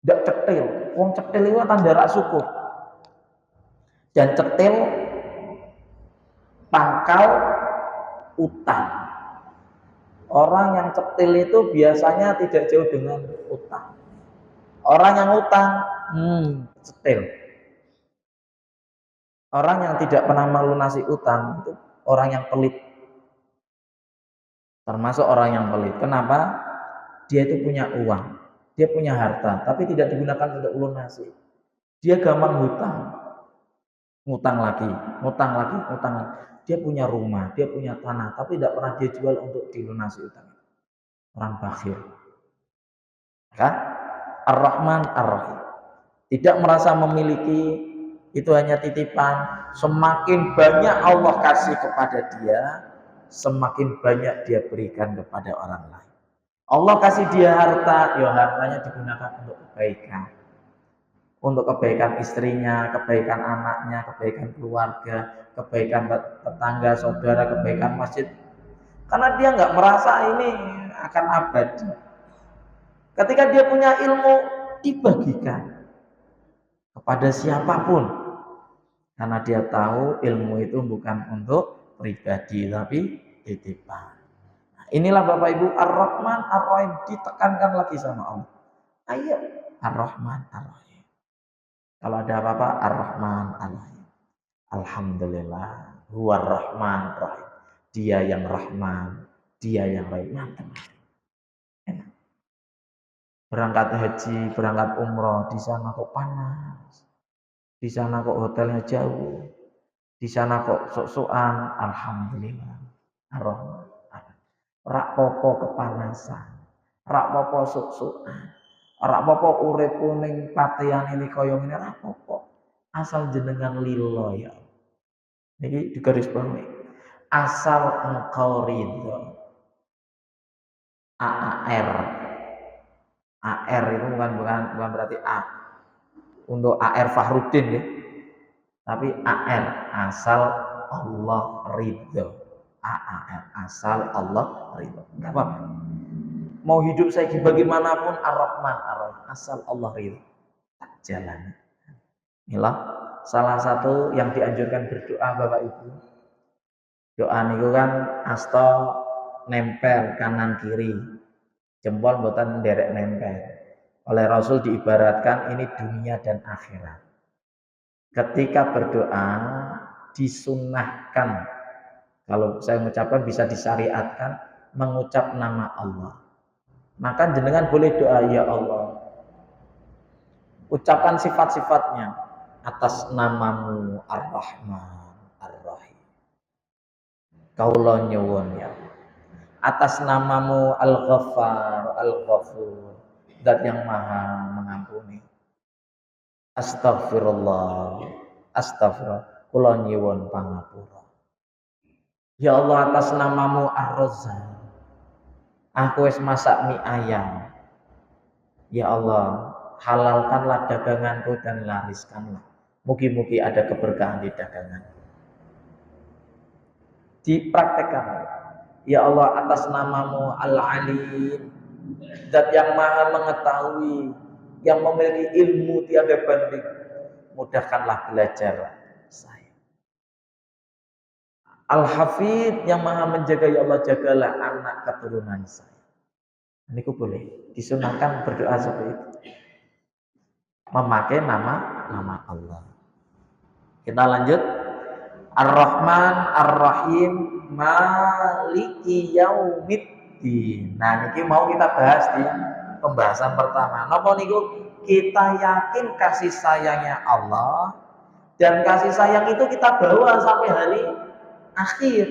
Ndak cetil. Wong cetil itu tanda rak syukur. Dan cetil pangkal utang. Orang yang cetil itu biasanya tidak jauh dengan utang. Orang yang utang cetil. Orang yang tidak pernah melunasi utang itu orang yang pelit. Termasuk orang yang pelit. Kenapa? Dia itu punya uang. dia punya harta, tapi tidak digunakan untuk lunasi. Dia gampang ngutang lagi, ngutang lagi, ngutang lagi. Dia punya rumah, dia punya tanah, tapi tidak pernah dia jual untuk dilunasi utang. Orang bakhil. Kan? Ar-Rahman Ar-Rahim. Tidak merasa memiliki, itu hanya titipan. Semakin banyak Allah kasih kepada dia, semakin banyak dia berikan kepada orang lain. Allah kasih dia harta, ya hartanya digunakan untuk kebaikan. Untuk kebaikan istrinya, kebaikan anaknya, kebaikan keluarga, kebaikan tetangga, saudara, kebaikan masjid. Karena dia nggak merasa ini akan abadi. Ketika dia punya ilmu, dibagikan kepada siapapun. Karena dia tahu ilmu itu bukan untuk pribadi, tapi titipan. Nah, inilah Bapak Ibu, Ar-Rahman Ar-Rahim, ditekankan lagi sama Allah. Ayo, Ar-Rahman Ar-Rahim. Kalau ada apa-apa, Ar-Rahman Ar-Rahim. Alhamdulillah, Huwar Rahman Rahim. Dia yang Rahman, dia yang Rahim. Mantap. Enak. Berangkat haji, berangkat umroh, di sana kok panas. Di sana kok hotelnya jauh. Di sana kok sok-sokan. Alhamdulillah. Ar-Rahman. Rak popo kepanasan. Rak popo sok-sokan. Rak popo urip kuning patean ini koyong ini rak popo. Asal jenengan lilo ya. Ini di garis bawahi. Asal engkau ridho. AAR. AR itu bukan berarti A. Untuk AR Fahrudin ya. Tapi AR asal Allah ridho. AAR asal Allah ridho. Enggak apa-apa. Mau hidup saya bagaimanapun Ar-Rahman Ar-Rahim asal Allah ridho. Tak jalan. Inilah salah satu yang dianjurkan berdoa Bapak Ibu. Doa niku kan asta nempel kanan kiri. Jempol mboten nderek nempel. Oleh Rasul diibaratkan ini dunia dan akhirat. Ketika berdoa disunnahkan, kalau saya mengucapkan bisa disyariatkan mengucap nama Allah. Maka jenengan boleh doa ya Allah. Ucapkan sifat-sifatnya atas namamu Ar-Rahman Ar-Rahim. Kaula nyuwun ya. Atas namamu Al-Ghaffar Al-Ghafur, Zat yang Maha mengampuni. Astagfirullah, astagfirullah, kula nyuwun pangapura. Ya Allah, atas namamu Ar-Razzaq, aku wis masak mie ayam. Ya Allah, halalkanlah daganganku dan lariskanlah. Mugi-mugi ada keberkahan di daganganku. Dipraktekkan. Ya Allah, atas namamu Al-Alim, Zat yang Maha mengetahui, yang memiliki ilmu tiada banding, mudahkanlah belajar saya. Al-Hafidh, yang Maha menjaga, ya Allah jagalah anak keturunan saya. Ini boleh disunahkan berdoa seperti itu, memakai nama Allah. Kita lanjut. Ar-Rahman Ar-Rahim Maliki Yaumiddin. Nah, ini mau kita bahas di pembahasan pertama. Napa niku? Kita yakin kasih sayangnya Allah, dan kasih sayang itu kita bawa sampai hari akhir,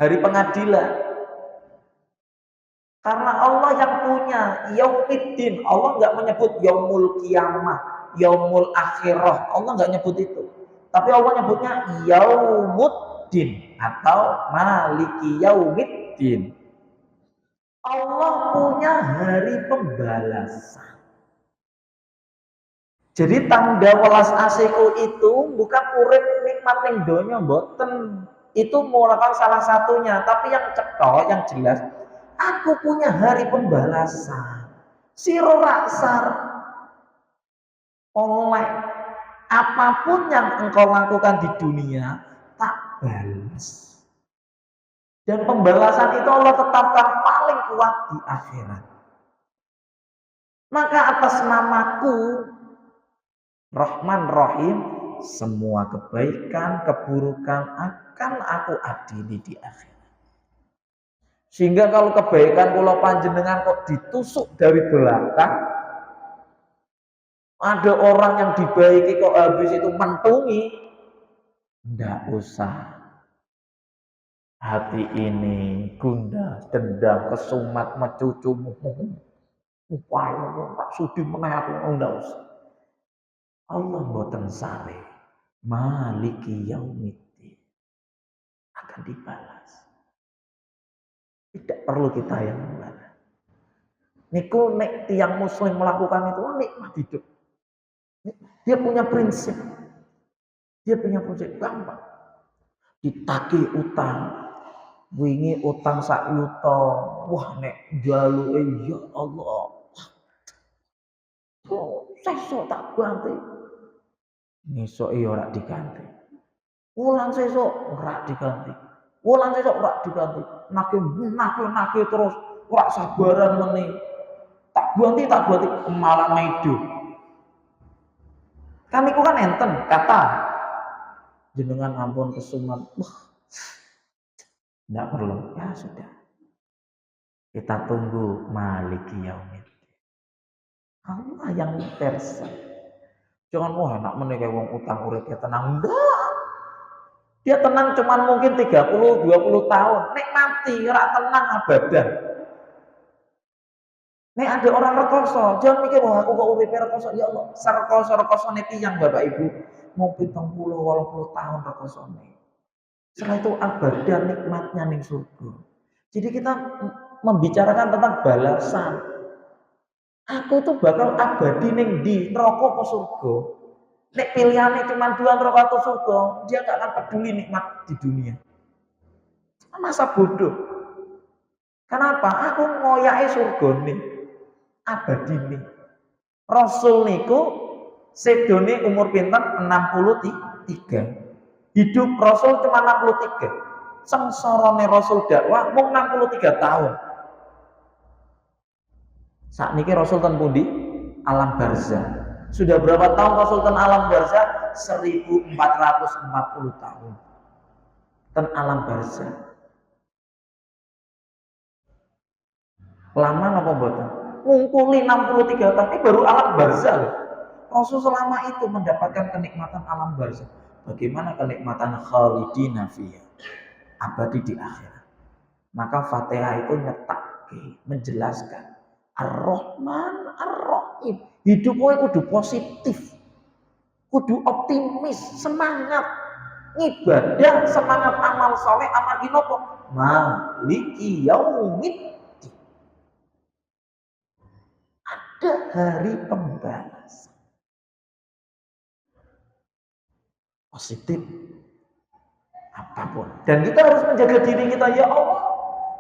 hari pengadilan. Karena Allah yang punya Yaumiddin. Allah nggak menyebut Yaumul Qiyamah, Yaumul Akhirah. Allah nggak nyebut itu. Tapi Allah nyebutnya Yaumuddin atau Maliki Yaumiddin. Allah punya hari pembalasan. Jadi tanda welas asihku itu bukan urip nikmat ning donya mboten. Itu merupakan salah satunya, tapi yang cetha, yang jelas, aku punya hari pembalasan. Siro raksar oleh apapun yang engkau lakukan di dunia, tak balas. Dan pembalasan itu Allah tetapkan paling kuat di akhirat. Maka atas namaku Rahman Rahim, semua kebaikan, keburukan akan aku adili di akhirat. Sehingga kalau kebaikan kula panjenengan kok ditusuk dari belakang, ada orang yang dibaiki kok habis itu mentungi, ndak usah. Hati ini gundah, dendam, kesumat, mecucumu. Upaya tak sudi meneh aku ndak usah. Allah mboten sare. Maliki yaumiddin. Akan dibalas. Tidak perlu kita yang membalas. Niku nek tiang muslim melakukan itu nikmat hidup. Dia punya prinsip. Dia punya prinsip gampang. Ditagih utang. Wingi utang sak yuta. Wah nek jaluke ya Allah. Oh, sesuk tak ganti. Ngesuk iya ora diganti. Wulan sesuk ora diganti. Wulan sesuk ora diganti. Nagih terus ora sabaran meneh. Tak ganti malah maido. Kan iku kan enten kata jenengan ampun kesumat. Wah. Enggak perlu. Ya sudah. Kita tunggu maliki yaumiddin. Allah yang persa. Jangan wah enak meneh kayak wong utang uripnya tenang. Enggak. Dia tenang cuman mungkin 30 20 tahun. Nek mati ora tenang abadan. Nek ada orang rekoso, jangan mikir wah aku kok uripe rekoso. Ya Allah, rekoso-rekosone tiyang Bapak Ibu mau 70 80 tahun rekosone. Setelah itu abadan nikmatnya ning surga. Jadi kita membicarakan tentang balasan. Aku tuh bakal abadi ning di neraka apa surga. Nek pilihannya cuma dua neraka atau surga, dia gak akan peduli nikmat di dunia. Masa bodoh. Kenapa? Aku ngoyake surga nih. Abadi nih. Rasul niku sedone umur pinten 63. Hidup Rasul cuma 63. Sengsarane Rasul dakwah mung 63 tahun. Saat niki Rasul ten pundi? Alam barzah. Sudah berapa tahun Rasul ten alam barzah? 1440 tahun. Ten alam barzah. Lama apa mboten? Ngungkuli 63 tahun ini baru alam barzah loh. Rasul selama itu mendapatkan kenikmatan alam barzah. Bagaimana kenikmatan khalidina fiyah, abadi di akhirat. Maka Fatihah itu nyetake, menjelaskan Ar-Rahman Ar-Rahim. Hidupmu kudu positif, kudu optimis, semangat ibadah, semangat amal soleh, amal inopo. Maliki yaumiddin. Ada hari pembalasan. Positif apapun, dan kita harus menjaga diri kita. Ya Allah,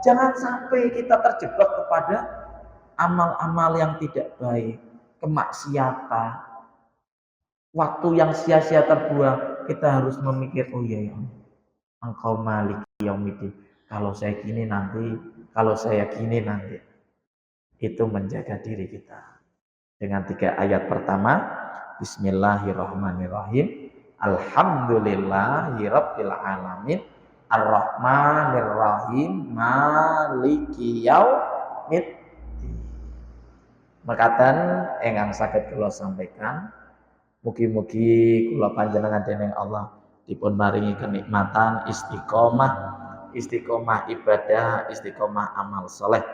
jangan sampai kita terjebak kepada amal-amal yang tidak baik, kemaksiatan, waktu yang sia-sia terbuang. Kita harus memikir, oh iya ya, Engkau maliki yaumiddin. Kalau saya gini nanti, kalau saya gini nanti. Itu menjaga diri kita dengan 3 ayat pertama. Bismillahirrahmanirrahim. Alhamdulillahirabbil alamin. Ar-Rahmanir-Rahim. Maliki yaumiddin. Mekaten ingkang saged kula sampaikan, mugi-mugi kula panjenengan dening Allah dipun maringi kenikmatan istiqomah ibadah, istiqomah amal soleh.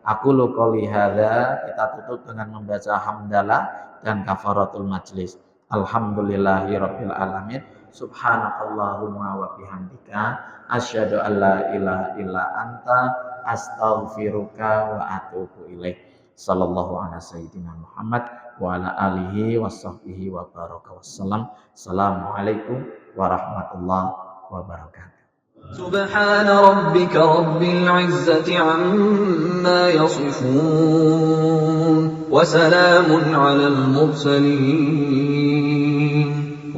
Aku qouli hadza. Kita tutup dengan membaca hamdalah dan kafaratul majlis. Alhamdulillahirabbil alamin. Subhanakallahumma wa bihamdika asyhadu an la ilaha illa anta astaghfiruka wa atubu ilaik. Sallallahu ala sayyidina Muhammad wa ala alihi washabbihi wa baraka wassalam. Assalamualaikum warahmatullahi wabarakatuh. سبحان ربك رب العزة عما يصفون وسلام على المرسلين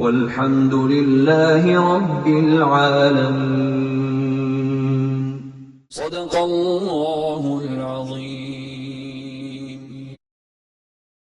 والحمد لله رب العالمين صدق الله العظيم.